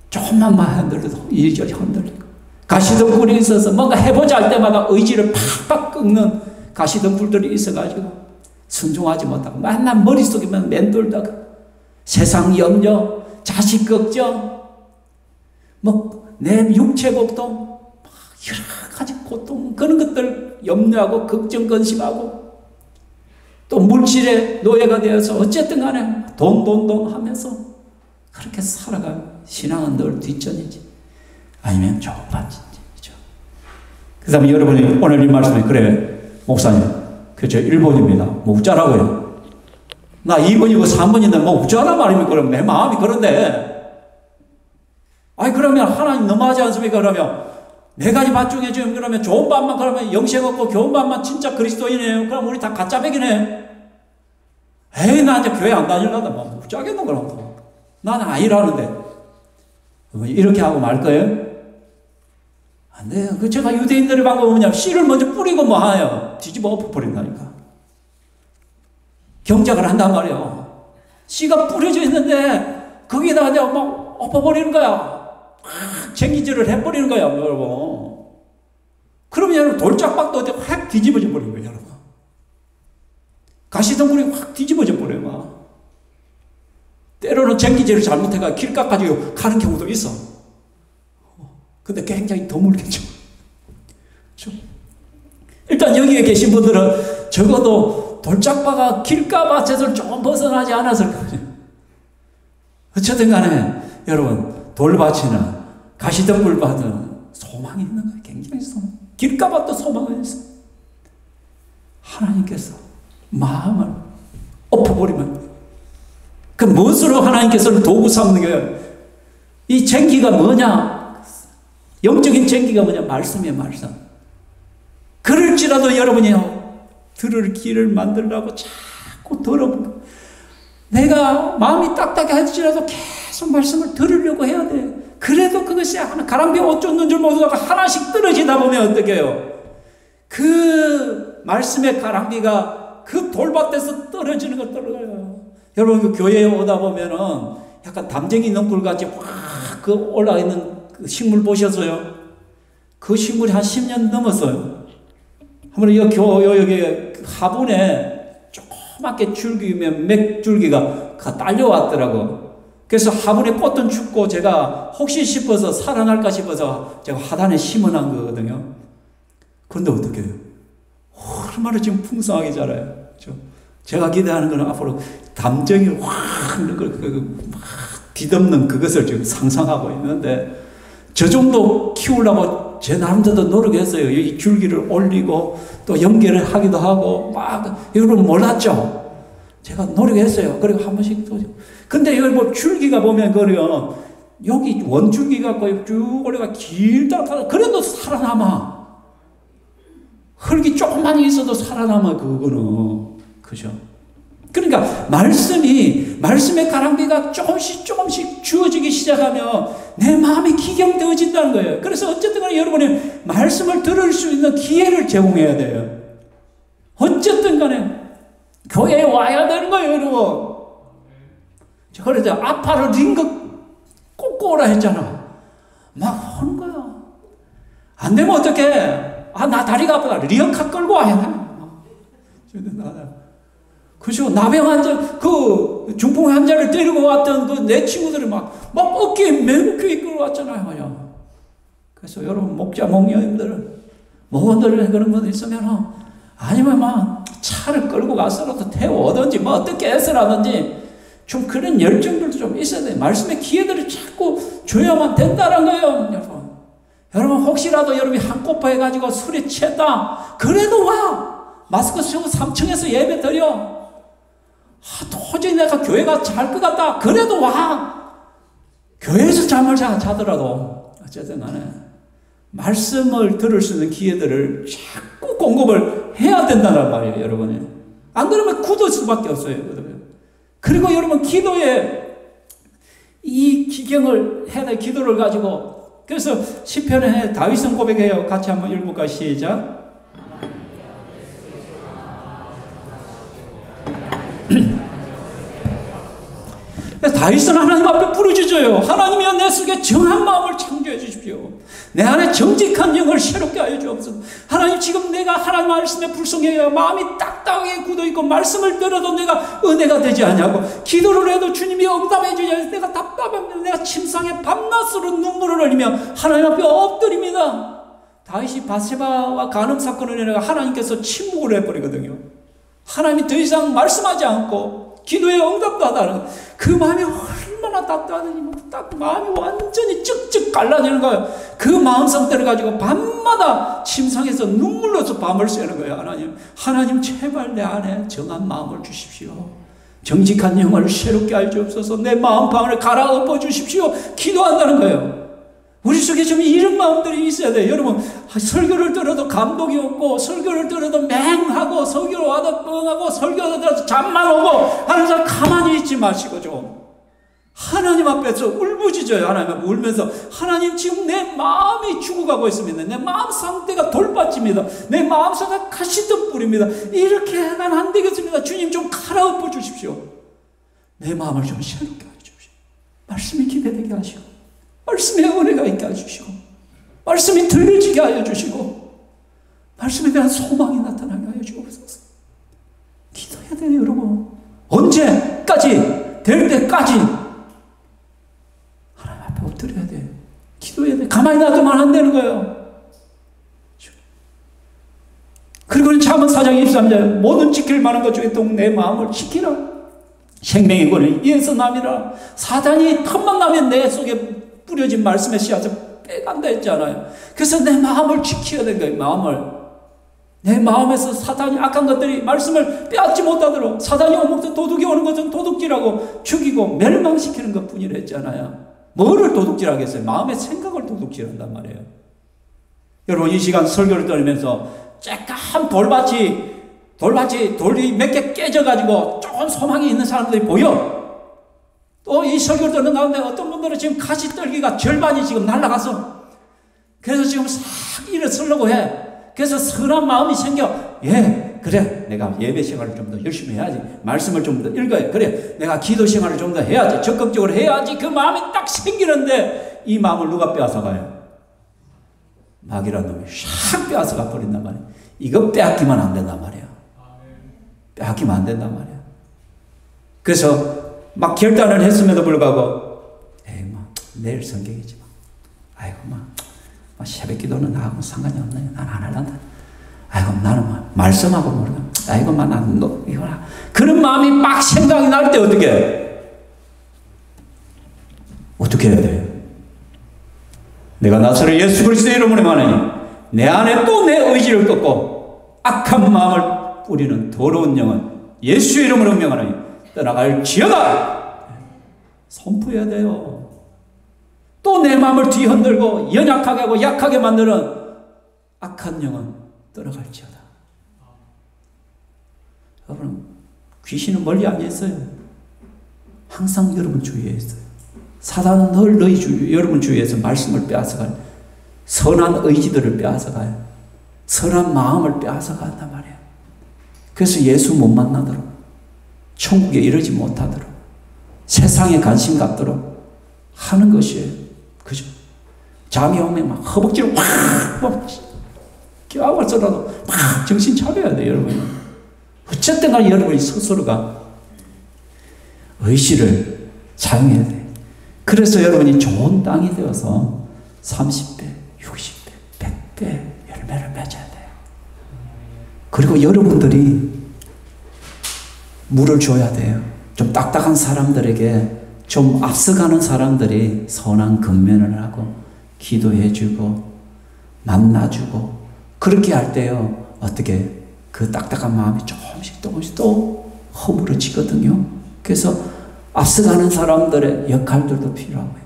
조금만 흔들려도 이리저리 흔들리고 가시덤굴이 있어서 뭔가 해보자 할 때마다 의지를 팍팍 꺾는 가시덤굴들이 있어가지고 순종하지 못하고 맨날 머릿속에만 맴돌다가 세상 염려, 자식 걱정, 내 육체 고통, 여러 가지 고통, 그런 것들 염려하고 걱정, 근심하고 또 물질의 노예가 되어서 어쨌든 간에 돈 하면서 그렇게 살아가요. 신앙은 늘 뒷전이지 아니면 좋은 반지지. 그렇죠? 그 다음에 여러분이 오늘 이 말씀에 그래 목사님 그저 1번입니다. 뭐 어쩌라고요? 나 2번이고 3번인데 뭐 어쩌라 말입니까? 그럼 내 마음이 그런데 아니 그러면 하나님 너무하지 않습니까? 그러면 네 가지 밭 중에 지금 그러면 좋은 밭만 그러면 영생 없고 좋은 밭만 진짜 그리스도인이에요. 그럼 우리 다 가짜 백이네. 에이 나 이제 교회 안 다닐란다. 뭐 어쩌겠노 그럼. 나는 아니라는데 이렇게 하고 말 거예요? 안 돼요. 그 제가 유대인들의 방법은 뭐냐? 씨를 먼저 뿌리고 뭐 하요? 뒤집어 엎어버린다니까. 경작을 한단 말이에요. 씨가 뿌려져 있는데 거기다가 내가 막 엎어버리는 거야. 쟁기질을 해버리는 거야, 여러분. 그러면 여러분 돌짝박도 어때 확 뒤집어져 버리는 거예요, 여러분. 가시덤굴이 확 뒤집어져 버려요, 막. 때로는 쟁기질을 잘못해가 길 깎아가지고 가는 경우도 있어. 근데 굉장히 드물겠죠. 일단 여기에 계신 분들은 적어도 돌짝바가 길가밭에서 좀 벗어나지 않았을 거예요. 어쨌든 간에 여러분 돌밭이나 가시덤굴밭은 소망이 있는 거예요. 굉장히 소망. 길가밭도 소망이 있어. 하나님께서 마음을 엎어버리면 그 무엇으로 하나님께서는 도구 삼는 거예요? 이 쟁기가 뭐냐? 영적인 쟁기가 뭐냐? 말씀이에요, 말씀. 그럴지라도 여러분이요, 들을 길을 만들라고 자꾸 들어보고, 내가 마음이 딱딱해질지라도 계속 말씀을 들으려고 해야 돼. 그래도 그것이 하나, 가랑비에 옷 쫓는 줄 모르다가 하나씩 떨어지다 보면 어떻게 해요? 그 말씀의 가랑비가 그 돌밭에서 떨어지는 거 떨어져요. 여러분, 그 교회에 오다 보면은 약간 담쟁이 넝굴 같이 확 그 올라가 있는 그 식물 보셨어요? 그 식물이 한 10년 넘었어요. 한번 여기 화분에 조그맣게 줄기면 맥줄기가 딸려왔더라고. 그래서 화분에 꽃은 죽고 제가 혹시 싶어서 살아날까 싶어서 제가 하단에 심어놓은 거거든요. 그런데 어떻게 해요? 얼마나 지금 풍성하게 자라요. 그렇죠? 제가 기대하는 건 앞으로 담정이 확 뒤덮는 그것을 지금 상상하고 있는데, 저 정도 키우려고 제 나름대로 노력했어요. 이 줄기를 올리고 또 연결을 하기도 하고 막. 여러분 몰랐죠? 제가 노력했어요. 그리고 한 번씩 또. 근데 여기 뭐 줄기가 보면 그래요. 여기 원줄기 갖고 쭉 올라가 길다 그래도 살아남아. 흙이 조금만 있어도 살아남아, 그거는. 그죠? 그러니까 말씀의 가랑비가 조금씩 주어지기 시작하면 내 마음이 기경되어진다는 거예요. 그래서 어쨌든 간에 여러분이 말씀을 들을 수 있는 기회를 제공해야 돼요. 어쨌든 간에 교회에 와야 되는 거예요, 여러분. 그래서 아파를 링거 먹고 오라 했잖아. 막 하는 거야. 안 되면 어떡해? 나 다리가 아프다. 리어카 끌고 와야 그죠? 나병 환자, 중풍 환자를 데리고 왔던 내 친구들이 막 어깨에 매국교 이끌고 왔잖아요. 그래서 여러분, 목자, 목녀님들, 목원들 그런 분 있으면, 아니면 막 차를 끌고 가서라도 태워오든지, 뭐 어떻게 해서라든지, 좀 그런 열정들도 좀 있어야 돼. 말씀의 기회들을 자꾸 줘야만 된다는 거예요, 여러분. 여러분, 혹시라도 여러분이 한코파 해가지고 술에 취했다. 그래도 와! 마스크 쓰고 3층에서 예배 드려. 도저히 내가 교회가 잘 것 같다. 그래도 와! 교회에서 잠을 자더라도, 어쨌든 간에, 말씀을 들을 수 있는 기회들을 자꾸 공급을 해야 된다는 말이에요, 여러분이. 안 그러면 굳을 수밖에 없어요, 여러분. 그리고 여러분, 기도에 이 기경을 해야 돼, 기도를 가지고. 그래서 시편에 다윗은 고백해요. 같이 한번 읽을까? 시작. 다윗은 하나님 앞에 부르짖어요. 하나님이여, 내 속에 정한 마음을 창조해 주십시오. 내 안에 정직한 영을 새롭게 하여 주옵소서. 하나님, 지금 내가 하나님 말씀에 불성해야 마음이 딱딱하게 굳어있고, 말씀을 들어도 내가 은혜가 되지 않냐고, 기도를 해도 주님이 응답해 주지 않아서 내가 답답합니다. 내가 침상에 밤낮으로 눈물을 흘리며 하나님 앞에 엎드립니다. 다윗이 바세바와 간음 사건을 인해 하나님께서 침묵을 해버리거든요. 하나님이 더 이상 말씀하지 않고 기도에 응답도 하다는 그 마음이 얼마나 따뜻하더니 딱 마음이 완전히 쭉쭉 갈라지는 거예요. 그 마음 상태를 가지고 밤마다 침상에서 눈물로서 밤을 새는 거예요. 하나님 제발 내 안에 정한 마음을 주십시오. 정직한 영을 새롭게 하여 주옵소서. 내 마음방을 갈아엎어 주십시오. 기도한다는 거예요. 우리 속에 좀 이런 마음들이 있어야 돼요. 여러분, 설교를 들어도 감동이 없고, 설교를 들어도 맹하고, 설교를 와도 뻥하고, 설교를 들어도 잠만 오고 하는 사람 가만히 있지 마시고 좀 하나님 앞에서 울부짖어요. 하나님 앞에 울면서, 하나님, 지금 내 마음이 죽어가고 있습니다. 내 마음 상태가 돌받칩니다. 내 마음 상태가 가시덤 뿌립니다. 이렇게 해서는 안 되겠습니다. 주님, 좀 갈아엎어 주십시오. 내 마음을 좀 새롭게 하여 주십시오. 말씀이 기대되게 하시고, 말씀의 은혜가 있게 해주시고, 말씀이 들려지게 하여 주시고, 말씀에 대한 소망이 나타나게 하여 주옵소서. 기도해야 돼요, 여러분. 언제까지? 될 때까지 하나님 앞에 엎드려야 돼. 기도해야 돼. 가만히 놔두면 안 되는 거예요. 그리고 잠언 4장 23절, 모든 지킬 만한 것 중에 또 내 마음을 지키라. 생명의 권을 이에서 남이라. 사단이 틈만 나면 내 속에 뿌려진 말씀의 씨앗을 빼간다 했잖아요. 그래서 내 마음을 지켜야 되는 거예요. 마음을. 내 마음에서 사탄이 악한 것들이 말씀을 빼앗지 못하도록, 사단이 오면 도둑이 오는 것은 도둑질하고 죽이고 멸망시키는 것 뿐이라 했잖아요. 뭐를 도둑질하겠어요? 마음의 생각을 도둑질한단 말이에요. 여러분, 이 시간 설교를 들으면서 쬐깐 돌이 몇 개 깨져가지고 조금 소망이 있는 사람들이 보여. 또 이 설교를 듣는 가운데 어떤 분들은 지금 가시떨기가 절반이 지금 날아가서, 그래서 지금 싹 일어서려고 해. 그래서 선한 마음이 생겨. 예, 그래, 내가 예배 생활을 좀 더 열심히 해야지. 말씀을 좀 더 읽어야. 그래, 내가 기도 생활을 좀 더 해야지. 적극적으로 해야지. 그 마음이 딱 생기는데 이 마음을 누가 빼앗아가요? 마귀라는 놈이 샥 빼앗아가 버린단 말이에요. 이거 빼앗기면 안 된단 말이에요. 빼앗기면 안 된단 말이에요. 그래서 막 결단을 했음에도 불구하고, 내일 성경이지 마. 아이고, 새벽 기도는 나하고 상관이 없네. 난 안 할란다. 아이고, 나는 말씀하고 모르겠다. 아이고, 나는 이거라. 그런 마음이 막 생각이 날 때 어떻게 해야 돼요? 내가 나서를 예수 그리스도의 이름으로 말하니 내 안에 또 내 의지를 꺾고 악한 마음을 뿌리는 더러운 영은 예수의 이름으로 명하노니 떠나갈지어다. 선포해야 돼요. 또 내 마음을 뒤흔들고 연약하게 하고 약하게 만드는 악한 영은 떠나갈지어다. 여러분, 귀신은 멀리 안 있어요. 항상 여러분 주위에 있어요. 사단은 늘 여러분 주위에서 말씀을 빼앗아가요. 선한 의지들을 빼앗아가요. 선한 마음을 빼앗아간단 말이에요. 그래서 예수 못 만나도록, 천국에 이르지 못하도록, 세상에 관심 갖도록 하는 것이에요. 그죠? 잠이 오면 막 허벅지를 막 깨워서라도 막 정신 차려야 돼요, 여러분. 어쨌든 간에 여러분이 스스로가 의지를 사용해야 돼요. 그래서 여러분이 좋은 땅이 되어서 30배, 60배, 100배 열매를 맺어야 돼요. 그리고 여러분들이 물을 줘야 돼요. 좀 딱딱한 사람들에게, 좀 앞서가는 사람들이 선한 근면을 하고 기도해주고 만나주고, 그렇게 할 때요, 어떻게 그 딱딱한 마음이 조금씩 또 허물어지거든요. 그래서 앞서가는 사람들의 역할들도 필요하고요.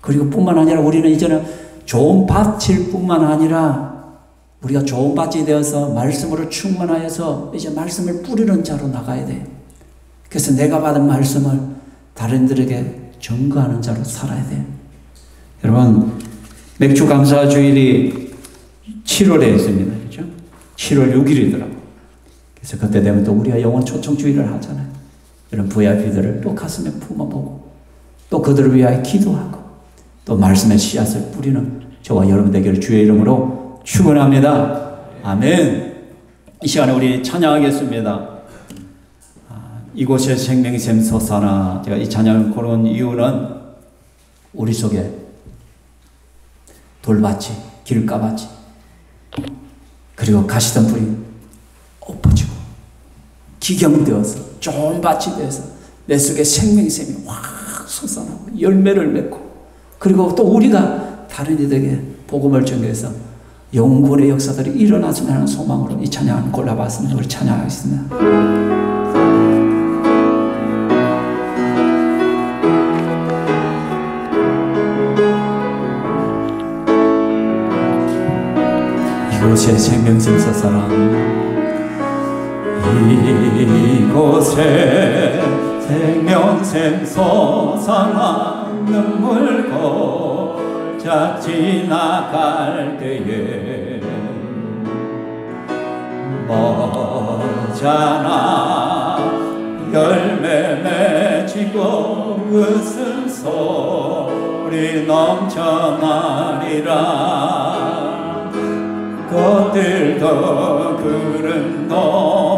그리고 뿐만 아니라 우리는 이제는 좋은 밭일 뿐만 아니라 우리가 좋은 밭이 되어서 말씀으로 충만하여서 이제 말씀을 뿌리는 자로 나가야 돼요. 그래서 내가 받은 말씀을 다른들에게 전가하는 자로 살아야 돼요. 여러분, 맥주 감사 주일이 7월에 있습니다. 그렇죠? 7월 6일이더라고요. 그래서 그때 되면 또 우리가 영혼 초청 주일을 하잖아요. 이런 VIP들을 또 가슴에 품어보고 또 그들을 위하여 기도하고 또 말씀의 씨앗을 뿌리는 저와 여러분 되기를 주의 이름으로 축원합니다. 아멘. 이 시간에 우리 찬양하겠습니다. 이곳에 생명샘 솟아나. 제가 이 찬양을 고른 이유는 우리 속에 돌밭이, 길가밭이, 그리고 가시덤불이 엎어지고 기경되어서 좋은 밭이 되어서 내 속에 생명샘이 확 솟아나고 열매를 맺고, 그리고 또 우리가 다른 이들에게 복음을 전개해서 영구의 역사들이 일어났으면 하는 소망으로 이 찬양을 골라봤습니다. 우리 찬양하겠습니다. 이곳에 생명샘 솟아나. 이곳에 생명샘 솟아나. 눈물 고작 지나갈 때에 머잖아 열매 맺히고 웃음소리 넘쳐나리라. 꽃들도 구름도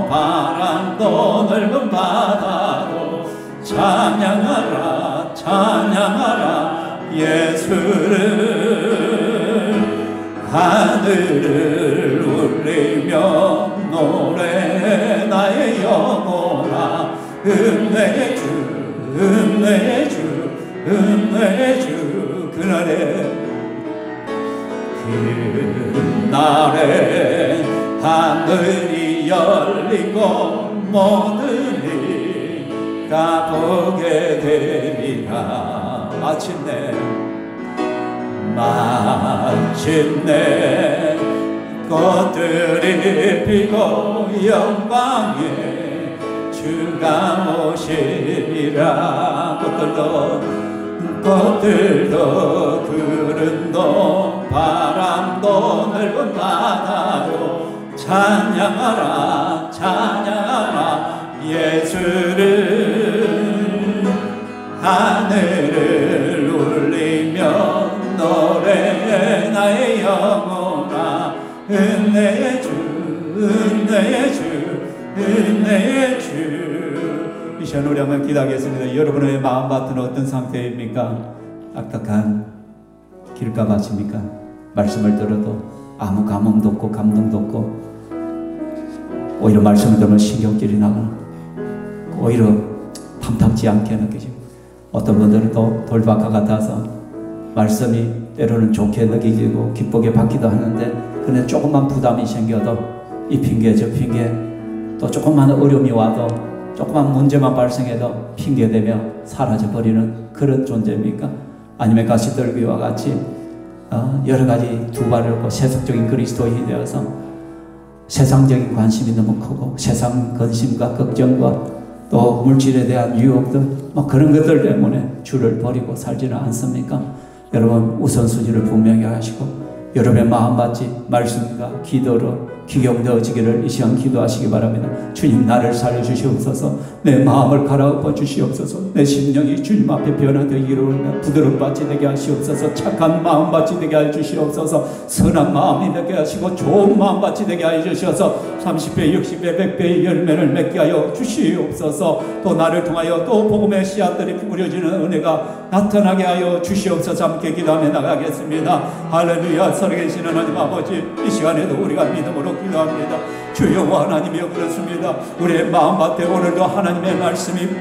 바람도 넓은 바다도 찬양하라 찬양하라 예수를. 하늘을 울리며 노래해 나의 영혼아. 은혜의 주 은혜의 주 은혜의 주. 그날에 하늘이 열리고 모든 이가 보게 되리라. 마침내 꽃들이 피고 영광에 주가 오시리라. 꽃들도 구름도 바람도 넓은 바다도 찬양하라 찬양하라 예수를. 하늘을 울리며 노래해 나의 영혼아. 은혜의 주 은혜의 주 은혜의 주. 이 시간 우리 한번 기도하겠습니다. 여러분의 마음밭은 어떤 상태입니까? 딱딱한 길가밭입니까? 말씀을 들어도 아무 감흥도 없고 감동도 없고, 오히려 말씀을 들으면 신경질이 나거나 오히려 탐탁지 않게 느껴지고, 어떤 분들은 또 돌밭과 같아서 말씀이 때로는 좋게 느껴지고 기쁘게 받기도 하는데, 그런데 조금만 부담이 생겨도 이 핑계 저 핑계, 또 조금만 어려움이 와도 조금만 문제만 발생해도 핑계대며 사라져버리는 그런 존재입니까? 아니면 가시떨기와 같이 여러 가지 두 발을 얻고 세속적인 그리스도인이 되어서 세상적인 관심이 너무 크고 세상 근심과 걱정과 또 물질에 대한 유혹들 그런 것들 때문에 주를 버리고 살지는 않습니까? 여러분 우선순위를 분명히 하시고 여러분의 마음밭이 말씀과 기도로 기경되어지기를 이 시간 기도하시기 바랍니다. 주님, 나를 살려주시옵소서. 내 마음을 갈아엎어 주시옵소서. 내 심령이 주님 앞에 변화되기를 부드러운 밭이 되게 하시옵소서. 착한 마음밭이 되게 해주시옵소서. 선한 마음이 되게 하시고 좋은 마음밭이 되게 해주셔서 30배, 60배, 100배의 열매를 맺게 하여 주시옵소서. 또 나를 통하여 또 복음의 씨앗들이 뿌려지는 은혜가 나타나게 하여 주시옵소서. 함께 기도하며 나가겠습니다. 할렐루야. 살아계신 하나님 아버지, 이 시간에도 우리가 믿음으로 기도합니다. 주여 하나님이여, 그렇습니다. 우리의 마음밭에 오늘도 하나님의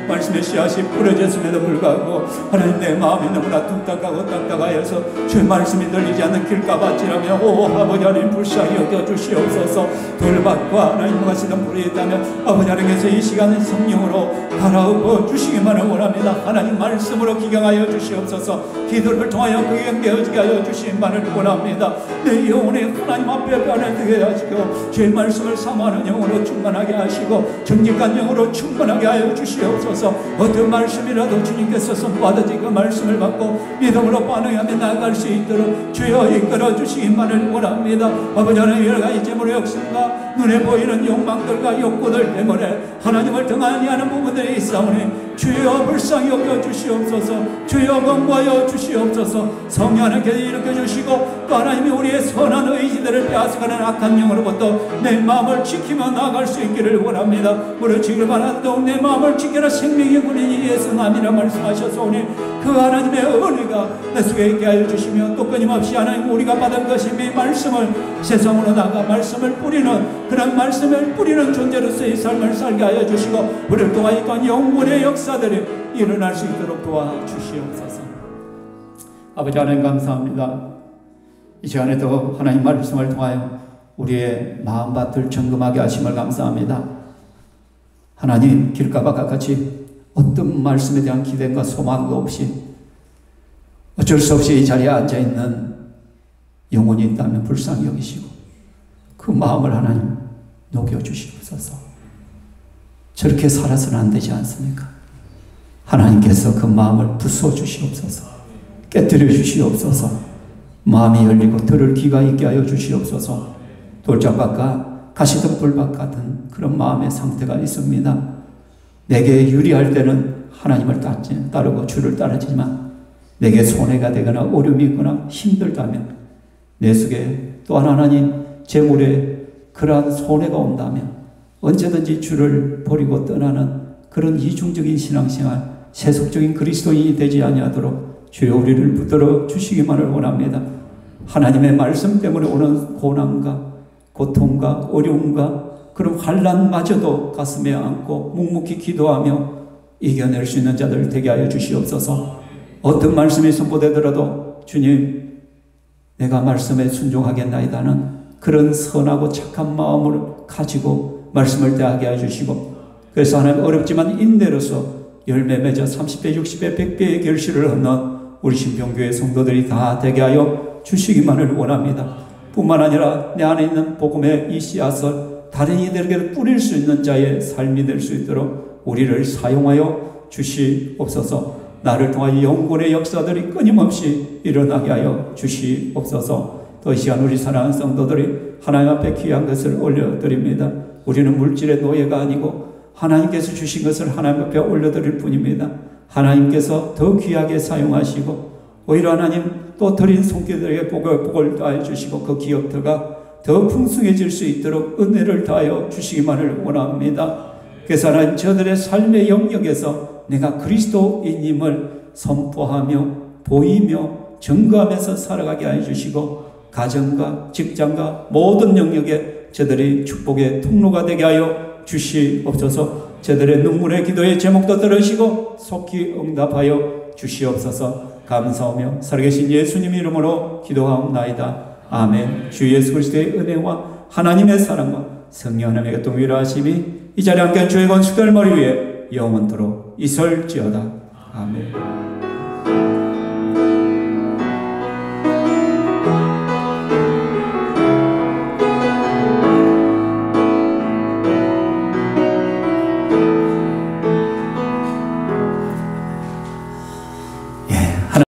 말씀의 씨앗이 뿌려졌음에도 불구하고 하나님, 내 마음이 너무나 뚝딱하고 딱딱하여서 주의 말씀이 들리지 않는 길가밭이라며 오 아버지 하나님, 불쌍히 여겨주시옵소서. 돌밭과 하나님과 같이는 불이 있다면 아버지 하나님께서 이 시간에 성령으로 갈아엎어 주시기만을 원합니다. 하나님 말씀으로 기경하여 주시옵소서. 기도를 통하여 기경되어지게 하여 주시기만을 원합니다. 내 영혼이 하나님 앞에 변화되게 하시고 주의 말씀을 사모하는 영으로 충만하게 하시고 정직한 영으로 충만하게 하여 주시옵소서. 어떤 말씀이라도 주님께서 선받아지 그 말씀을 받고 믿음으로 반응하며 나아갈 수 있도록 주여 이끌어 주시기만을 원합니다. 아버지 하나님, 여러 가지 재물의 욕심과 눈에 보이는 욕망들과 욕구들 때문에 하나님을 등한히 하는 부분들이 있사오니 주여 불쌍히 여겨 주시옵소서. 주여 권고하여 주시옵소서. 성령 하나님께서 일으켜 주시고 또 하나님이 우리의 선한 의지들을 빼앗아가는 악한 영으로부터 내 마음을 지키며 나아갈 수 있기를 원합니다. 무너지기를 바란다. 내 마음을 지켜라. 생명의 군인이 예수남이라 말씀하셨사오니 그 하나님의 은혜가 내 속에 있게 하여 주시며 또 끊임없이 하나님 우리가 받은 것이 이 말씀을 세상으로 나가 말씀을 뿌리는 그런 말씀을 뿌리는 존재로서의 삶을 살게 하여 주시고 우리를 통하여 있던 영혼의 역사들이 일어날 수 있도록 도와주시옵소서. 아버지 하나님, 감사합니다. 이 시간에도 하나님 말씀을 통하여 우리의 마음밭을 점검하게 하심을 감사합니다. 하나님, 길가밭과 같이 어떤 말씀에 대한 기대과 소망도 없이 어쩔 수 없이 이 자리에 앉아있는 영혼이 있다면 불쌍히 여기시고 그 마음을 하나님 녹여주시옵소서. 저렇게 살아서는 안 되지 않습니까? 하나님께서 그 마음을 부숴주시옵소서. 깨뜨려 주시옵소서. 마음이 열리고 들을 귀가 있게 하여 주시옵소서. 돌짝밭과 가시덤불밭 같은 그런 마음의 상태가 있습니다. 내게 유리할 때는 하나님을 따르고 주를 따르지만 내게 손해가 되거나 어려움이 있거나 힘들다면 내 속에 또한 하나님 재물에 그러한 손해가 온다면 언제든지 주를 버리고 떠나는 그런 이중적인 신앙생활, 세속적인 그리스도인이 되지 아니하도록 주여 우리를 붙들어 주시기만을 원합니다. 하나님의 말씀 때문에 오는 고난과 고통과 어려움과 그런 환난마저도 가슴에 안고 묵묵히 기도하며 이겨낼 수 있는 자들 되게 하여 주시옵소서. 어떤 말씀이 선포되더라도 주님, 내가 말씀에 순종하겠나이다는 그런 선하고 착한 마음을 가지고 말씀을 대하게 해주시고 그래서 하나님 어렵지만 인내로서 열매 맺어 30배, 60배, 100배의 결실을 얻는 우리 신평교회 성도들이 다 되게 하여 주시기만을 원합니다. 뿐만 아니라 내 안에 있는 복음의 이 씨앗을 다른 이들에게 뿌릴 수 있는 자의 삶이 될 수 있도록 우리를 사용하여 주시옵소서. 나를 통하여 영혼의 역사들이 끊임없이 일어나게 하여 주시옵소서. 또 이 시간 우리 사랑하는 성도들이 하나님 앞에 귀한 것을 올려드립니다. 우리는 물질의 노예가 아니고 하나님께서 주신 것을 하나님 앞에 올려드릴 뿐입니다. 하나님께서 더 귀하게 사용하시고 오히려 하나님 또 드린 손길들에게 복을 더하여 주시고 그 기업터가 더 풍성해질 수 있도록 은혜를 더하여 주시기만을 원합니다. 그래서 하나님 저들의 삶의 영역에서 내가 그리스도인임을 선포하며 보이며 증거하면서 살아가게 하여 주시고 가정과 직장과 모든 영역에 저들이 축복의 통로가 되게 하여 주시옵소서. 저들의 눈물의 기도의 제목도 들으시고 속히 응답하여 주시옵소서. 감사하며 살아계신 예수님 이름으로 기도하옵나이다. 아멘. 주 예수 그리스도의 은혜와 하나님의 사랑과 성령 하나님의 동일하심이 이 자리에 함께한 주의 건축들 머리 위에 영원토록 있을지어다. 아멘.